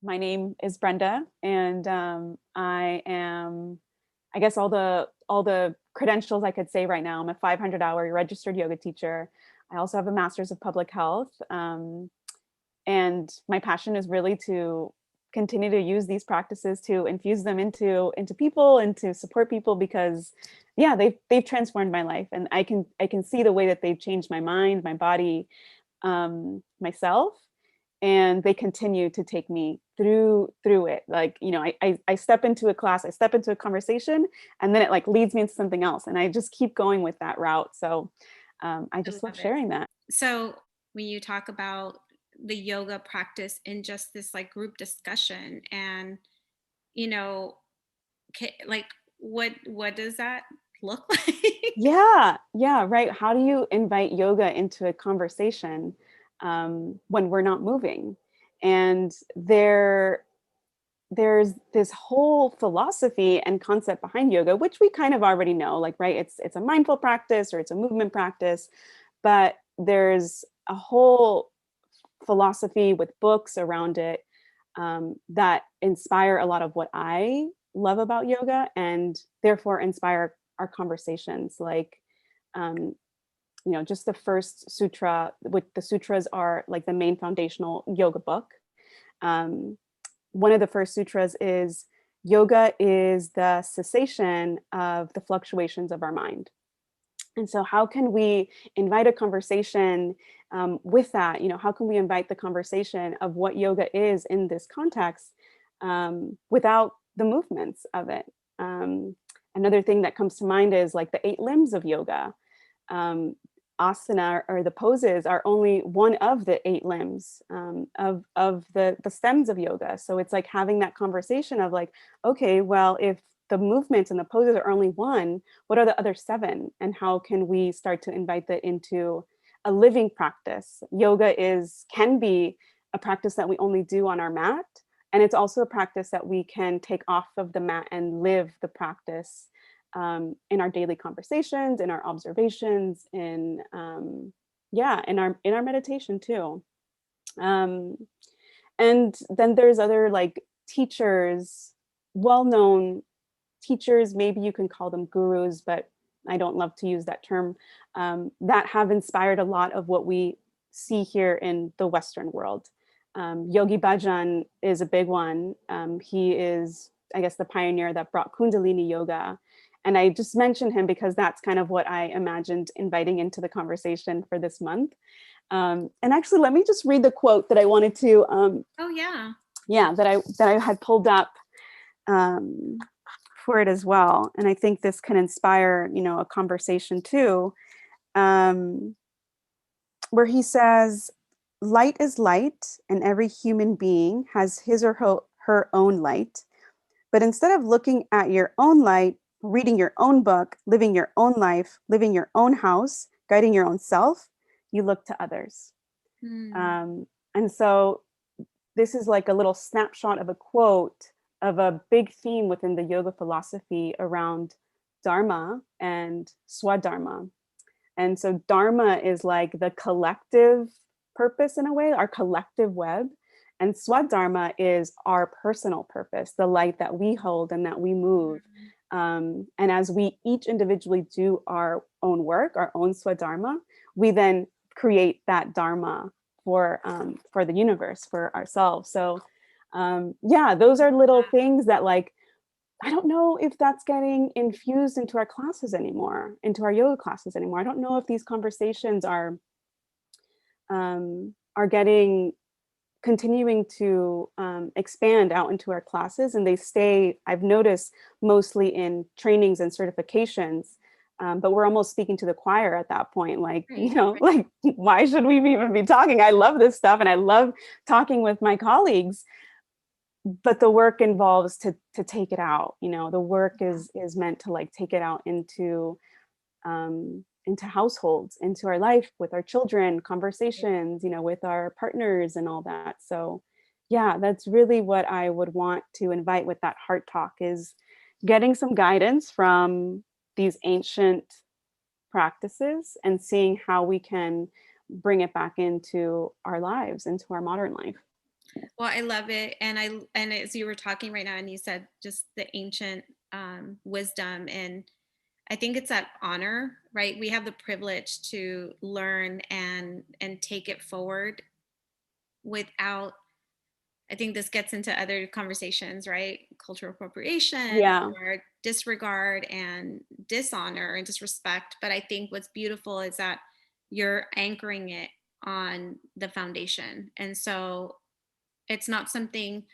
My name is Brenda, and I am, I guess, all the credentials I could say right now. I'm a 500-hour registered yoga teacher. I also have a master's of public health, and my passion is really to continue to use these practices to infuse them into people and to support people because, yeah, they've transformed my life, and I can see the way that they've changed my mind, my body, myself, and they continue to take me through it. Like, I step into a class, I step into a conversation, and then it like leads me into something else, and I just keep going with that route. So I I just love love it. sharing that. So when you talk about the yoga practice in just this like group discussion and you know like what does that look like? Yeah, right. How do you invite yoga into a conversation when we're not moving? And there's this whole philosophy and concept behind yoga, which we kind of already know, like, right, it's a mindful practice or it's a movement practice, but there's a whole philosophy with books around it that inspire a lot of what I love about yoga and therefore inspire our conversations. Like, um, just the first sutra, which the sutras are like the main foundational yoga book. Um, One of the first sutras is yoga is the cessation of the fluctuations of our mind. And so, how can we invite a conversation with that? How can we invite the conversation of what yoga is in this context without the movements of it? Another thing that comes to mind is like the eight limbs of yoga. um, Asana or the poses are only one of the eight limbs of the stems of yoga. So it's like having that conversation of like, okay, well, if the movements and the poses are only one, what are the other seven? And how can we start to invite that into a living practice? Yoga can be a practice that we only do on our mat. And it's also a practice that we can take off of the mat and live the practice in our daily conversations, in our observations, in our meditation too. Um, and then there's other like teachers, well-known teachers, maybe you can call them gurus, but I don't love to use that term, that have inspired a lot of what we see here in the Western world. Yogi Bhajan is a big one. He is, I guess, the pioneer that brought Kundalini yoga. And I just mentioned him because that's kind of what I imagined inviting into the conversation for this month. And actually, let me just read the quote that I wanted to, Oh yeah. yeah, that I had pulled up um, for it as well. And I think this can inspire, a conversation too, um, where he says, light is light, and every human being has his or her own light. But instead of looking at your own light, reading your own book, living your own life, living your own house, guiding your own self, you look to others. Hmm. And so this is like a little snapshot of a quote of a big theme within the yoga philosophy around dharma and swadharma. And so dharma is like the collective purpose in a way, our collective web. And swadharma is our personal purpose, the light that we hold and that we move. And as we each individually do our own work, our own swadharma, we then create that dharma for the universe, for ourselves. So yeah, those are little things that, like, I don't know if that's getting infused into our classes anymore, into our yoga classes anymore. I don't know if these conversations are getting continuing to expand out into our classes, and they stay, I've noticed, mostly in trainings and certifications. But we're almost speaking to the choir at that point, like, Right. Right. like, why should we even be talking? I love this stuff and I love talking with my colleagues, but the work involves to take it out. The work is meant to like take it out into households, into our life, with our children, conversations, with our partners and all that. So yeah, that's really what I would want to invite with that heart talk, is getting some guidance from these ancient practices and seeing how we can bring it back into our lives, into our modern life. Well, I love it, and as you were talking right now, and you said just the ancient wisdom, and I think it's that honor, right? We have the privilege to learn and take it forward without. I think this gets into other conversations, right? Cultural appropriation Yeah. or disregard and dishonor and disrespect. But I think what's beautiful is that you're anchoring it on the foundation. And so it's not something,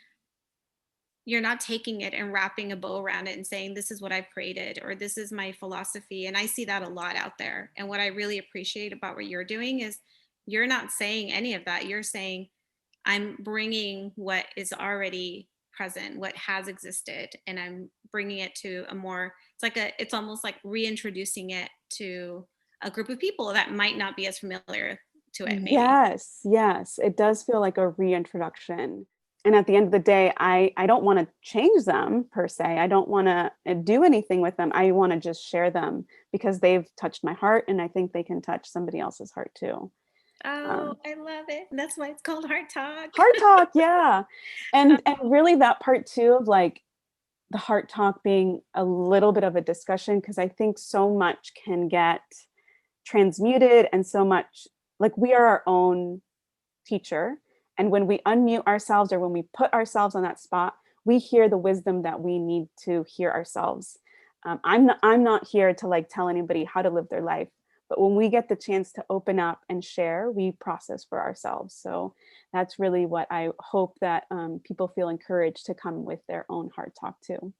you're not taking it and wrapping a bow around it and saying, this is what I've created or this is my philosophy. And I see that a lot out there. And what I really appreciate about what you're doing is you're not saying any of that. You're saying, I'm bringing what is already present, what has existed, and I'm bringing it to a more, it's almost like reintroducing it to a group of people that might not be as familiar to it, maybe. Yes, yes, it does feel like a reintroduction. And at the end of the day, I don't want to change them per se. I don't want to do anything with them. I want to just share them because they've touched my heart, and I think they can touch somebody else's heart too. Oh, Um, I love it. That's why it's called Heart Talk. Heart talk, yeah. And really that part too of like the heart talk being a little bit of a discussion, because I think so much can get transmuted, and so much, like, we are our own teacher. And when we unmute ourselves, or when we put ourselves on that spot, we hear the wisdom that we need to hear ourselves. I'm not here to like tell anybody how to live their life, but when we get the chance to open up and share, we process for ourselves. So that's really what I hope, that people feel encouraged to come with their own heart talk too.